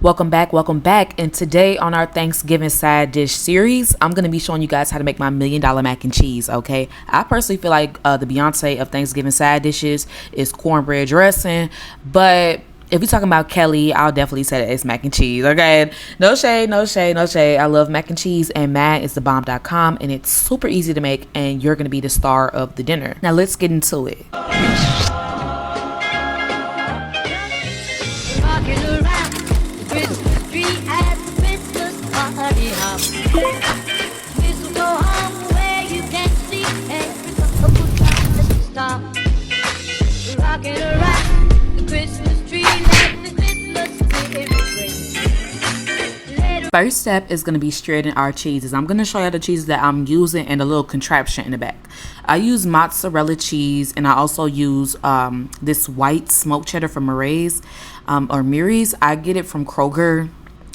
Welcome back. And today on our Thanksgiving side dish series, I'm going to be showing you guys how to make my $1,000,000 mac and cheese, okay? I personally feel like the Beyonce of Thanksgiving side dishes is cornbread dressing, but if we're talking about Kelly, I'll definitely say that it's mac and cheese, okay? No shade. I love mac and cheese, and madisthebomb.com, and it's super easy to make, and you're going to be the star of the dinner. Now, let's get into it. First step is going to be shredding our cheeses. I'm going to show you the cheeses that I'm using and a little contraption in the back. I use mozzarella cheese, and I also use this white smoked cheddar from Murray's or Murray's. I get it from Kroger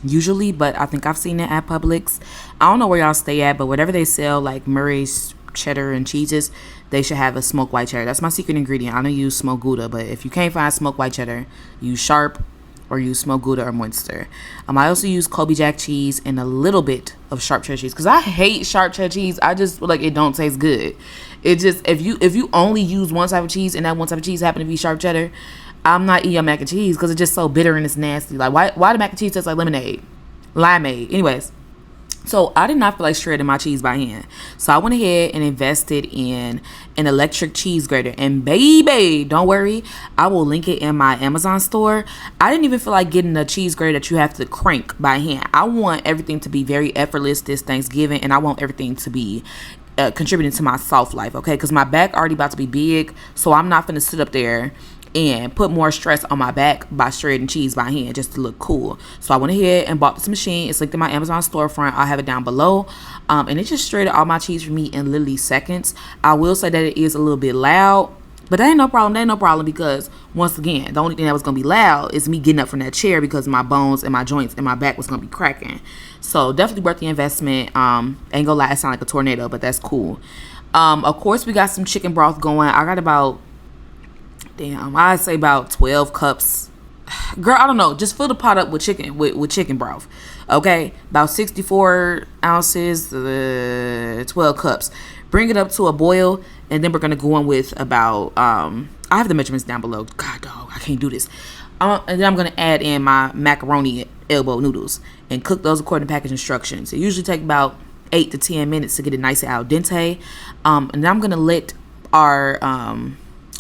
usually, but I think I've seen it at Publix. I don't know where y'all stay at, but whatever they sell, like Murray's cheddar and cheeses, they should have a smoked white cheddar. That's my secret ingredient. I don't use smoked Gouda, but if you can't find smoked white cheddar, use Sharp or use smoked Gouda or Munster. I also use Colby Jack cheese and a little bit of sharp cheddar cheese because I hate sharp cheddar cheese. I just feel like it don't taste good. It just if you only use one type of cheese and that one type of cheese happen to be sharp cheddar, I'm not eating your mac and cheese because it's just so bitter and it's nasty. Like why the mac and cheese tastes like lemonade, limeade. Anyways, so I did not feel like shredding my cheese by hand. So I went ahead and invested in an electric cheese grater. And baby, don't worry, I will link it in my Amazon store. I didn't even feel like getting a cheese grater that you have to crank by hand. I want everything to be very effortless this Thanksgiving, and I want everything to be contributing to my soft life, okay? Because my back already about to be big, so I'm not finna sit up there and put more stress on my back by shredding cheese by hand just to look cool. So I went ahead and bought this machine. It's linked in my Amazon storefront. I'll have it down below. And it just shredded all my cheese for me in literally seconds. I will say that it is a little bit loud, but that ain't no problem because once again, the only thing that was gonna be loud is me getting up from that chair because my bones and my joints and my back was gonna be cracking. So definitely worth the investment. Ain't gonna lie, it sound like a tornado, but that's cool. Of course, we got some chicken broth going. I got about I'd say about 12 cups. Girl, I don't know. Just fill the pot up with chicken broth. Okay? About 64 ounces, 12 cups. Bring it up to a boil, and then we're going to go in with about, I have the measurements down below. God, dog, I can't do this. And then I'm going to add in my macaroni elbow noodles and cook those according to package instructions. It usually takes about 8 to 10 minutes to get it nice and al dente. And then I'm going to let our...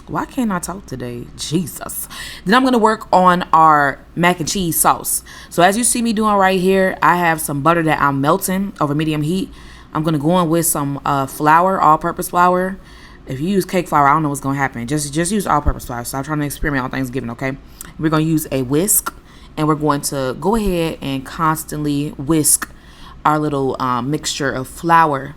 why can't I talk today? Jesus. Then I'm going to work on our mac and cheese sauce. So as you see me doing right here, I have some butter that I'm melting over medium heat. I'm going to go in with some flour, all-purpose flour. If you use cake flour, I don't know what's going to happen. Just use all-purpose flour. So I'm trying to experiment on Thanksgiving, okay? We're going to use a whisk, and we're going to go ahead and constantly whisk our little mixture of flour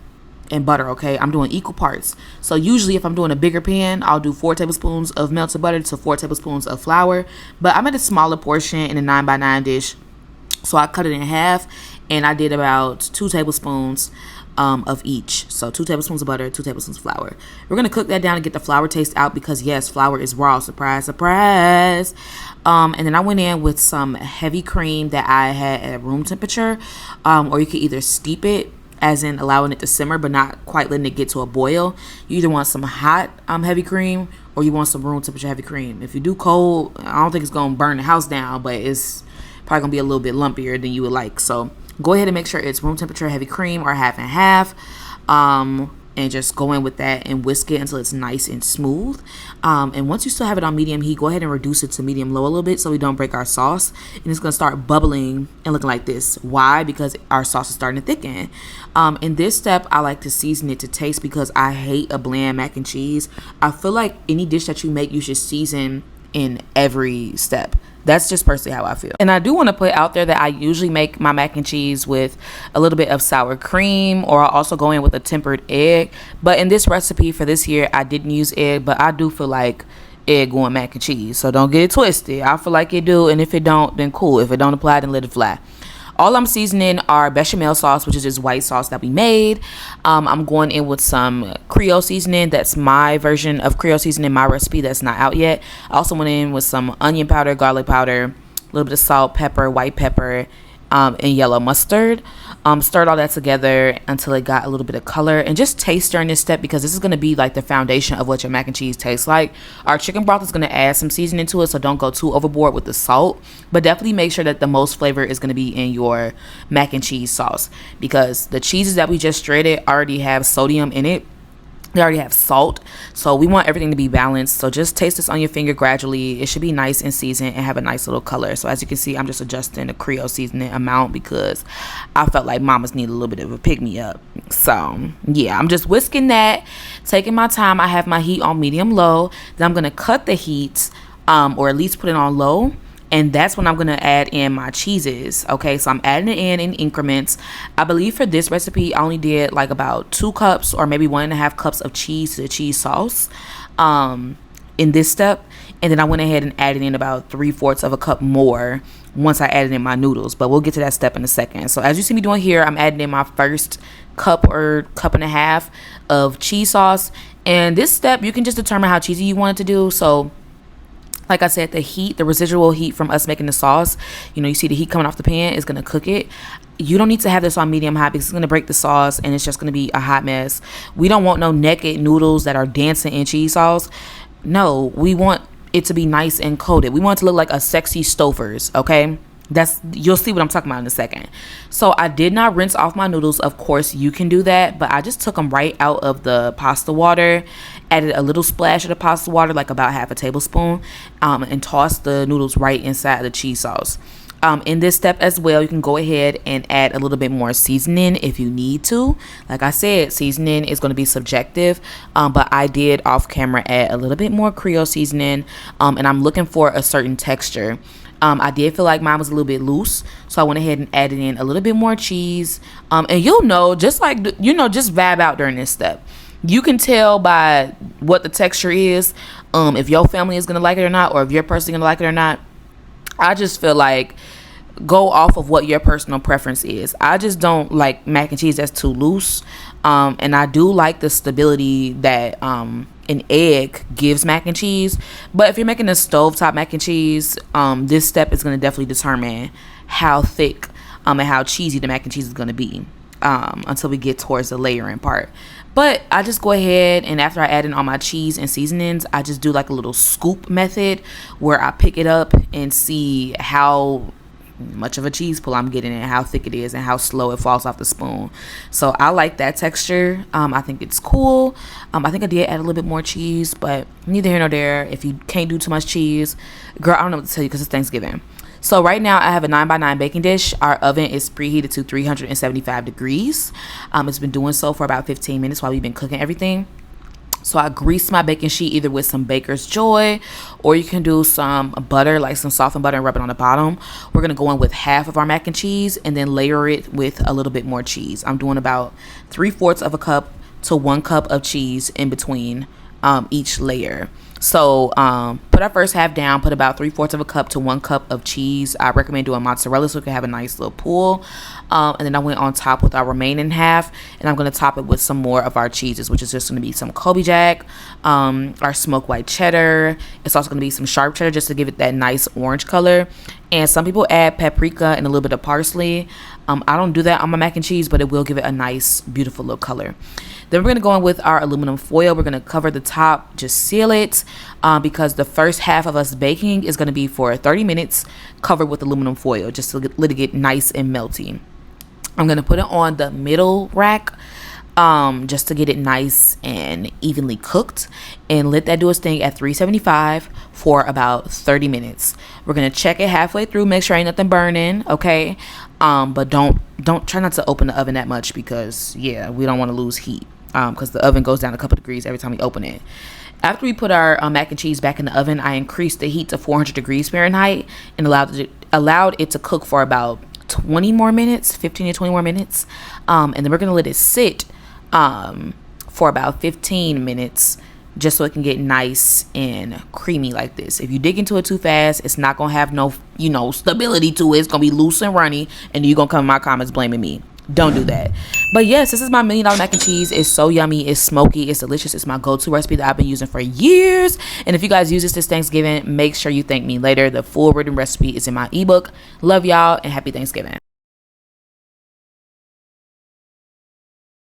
and butter, okay? I'm doing equal parts. So usually if I'm doing a bigger pan, I'll do 4 tablespoons of melted butter to 4 tablespoons of flour, but I'm at a smaller portion in a 9x9 dish, so I cut it in half, and I did about 2 tablespoons of each. So 2 tablespoons of butter, 2 tablespoons of flour. We're gonna cook that down and get the flour taste out because yes, flour is raw. Surprise. And then I went in with some heavy cream that I had at room temperature, or you could either steep it, as in allowing it to simmer but not quite letting it get to a boil. You either want some hot heavy cream or you want some room temperature heavy cream. If you do cold, I don't think it's going to burn the house down, but it's probably going to be a little bit lumpier than you would like. So go ahead and make sure it's room temperature heavy cream or half and half. And just go in with that and whisk it until it's nice and smooth. And once you still have it on medium heat, go ahead and reduce it to medium low a little bit so we don't break our sauce. And it's going to start bubbling and looking like this. Why? Because our sauce is starting to thicken. In this step, I like to season it to taste because I hate a bland mac and cheese. I feel like any dish that you make, you should season in every step. That's just personally how I feel. And I do want to put out there that I usually make my mac and cheese with a little bit of sour cream, or I'll also go in with a tempered egg. But in this recipe for this year, I didn't use egg, but I do feel like egg going mac and cheese. So don't get it twisted. I feel like it do, and if it don't, then cool. If it don't apply, then let it fly. All I'm seasoning are bechamel sauce, which is this white sauce that we made. I'm going in with some Creole seasoning. That's my version of Creole seasoning, my recipe that's not out yet. I also went in with some onion powder, garlic powder, little bit of salt, pepper, white pepper, and yellow mustard. Stirred all that together until it got a little bit of color, and just taste during this step, because this is going to be like the foundation of what your mac and cheese tastes like. Our chicken broth is going to add some seasoning to it, so don't go too overboard with the salt, but definitely make sure that the most flavor is going to be in your mac and cheese sauce, because the cheeses that we just shredded already have sodium in it. They already have salt, so we want everything to be balanced. So just taste this on your finger gradually. It should be nice and seasoned and have a nice little color. So as you can see, I'm just adjusting the Creole seasoning amount because I felt like mamas need a little bit of a pick-me-up. So yeah, I'm just whisking that, taking my time. I have my heat on medium-low. Then I'm going to cut the heat, or at least put it on low. And that's when I'm going to add in my cheeses. Okay, so I'm adding it in increments. I believe for this recipe, I only did like about 2 cups or maybe 1.5 cups of cheese to the cheese sauce in this step. And then I went ahead and added in about 3/4 of a cup more once I added in my noodles. But we'll get to that step in a second. So as you see me doing here, I'm adding in my first cup or cup and a half of cheese sauce. And this step, you can just determine how cheesy you want it to do. So like I said, the heat, the residual heat from us making the sauce, you see the heat coming off the pan is going to cook it. You don't need to have this on medium high because it's going to break the sauce and it's just going to be a hot mess. We don't want no naked noodles that are dancing in cheese sauce. No, we want it to be nice and coated. We want it to look like a sexy Stouffer's, okay? You'll see what I'm talking about in a second. So I did not rinse off my noodles. Of course, you can do that, but I just took them right out of the pasta water, added a little splash of the pasta water, like about half a tablespoon, and tossed the noodles right inside the cheese sauce. In this step as well, you can go ahead and add a little bit more seasoning if you need to. Like I said, seasoning is going to be subjective, but I did off camera add a little bit more Creole seasoning, and I'm looking for a certain texture. I did feel like mine was a little bit loose, so I went ahead and added in a little bit more cheese. And just vibe out during this step. You can tell by what the texture is, if your family is going to like it or not, or if your person is going to like it or not. I just feel like go off of what your personal preference is. I just don't like mac and cheese that's too loose. And I do like the stability that an egg gives mac and cheese. But if you're making a stovetop mac and cheese, this step is going to definitely determine how thick and how cheesy the mac and cheese is going to be until we get towards the layering part. But I just go ahead and after I add in all my cheese and seasonings, I just do like a little scoop method where I pick it up and see how much of a cheese pull I'm getting and how thick it is and how slow it falls off the spoon. So I like that texture. I think it's cool. I think I did add a little bit more cheese, but neither here nor there. If you can't do too much cheese, girl, I don't know what to tell you because it's Thanksgiving. So right now I have a 9x9 baking dish. Our oven is preheated to 375 degrees. It's been doing so for about 15 minutes while we've been cooking everything. So I grease my baking sheet either with some Baker's Joy, or you can do some butter, like some softened butter, and rub it on the bottom. We're going to go in with half of our mac and cheese and then layer it with a little bit more cheese. I'm doing about 3/4 of a cup to 1 cup of cheese in between each layer. So put our first half down, put about 3/4 of a cup to 1 cup of cheese. I recommend doing mozzarella so we can have a nice little pool. And then I went on top with our remaining half, and I'm going to top it with some more of our cheeses, which is just going to be some Colby Jack, our smoked white cheddar. It's also going to be some sharp cheddar just to give it that nice orange color. And some people add paprika and a little bit of parsley. I don't do that on my mac and cheese, but it will give it a nice, beautiful little color. Then we're going to go in with our aluminum foil. We're going to cover the top, just seal it, because the first half of us baking is going to be for 30 minutes covered with aluminum foil, just to let it get nice and melty. I'm going to put it on the middle rack, just to get it nice and evenly cooked, and let that do its thing at 375 for about 30 minutes. We're going to check it halfway through, make sure ain't nothing burning, okay? But don't try not to open the oven that much because, yeah, we don't want to lose heat, because the oven goes down a couple degrees every time we open it. After we put our mac and cheese back in the oven, I increased the heat to 400 degrees Fahrenheit and allowed it to cook for about 20 more minutes, 15 to 20 more minutes. And then we're going to let it sit for about 15 minutes just so it can get nice and creamy like this. If you dig into it too fast, it's not going to have no, stability to it. It's going to be loose and runny, and you're going to come in my comments blaming me. Don't do that. But yes, this is my $1 million mac and cheese. It's so yummy. It's smoky. It's delicious. It's my go-to recipe that I've been using for years. And if you guys use this Thanksgiving, make sure you thank me later. The full written recipe is in my ebook. Love y'all and happy Thanksgiving.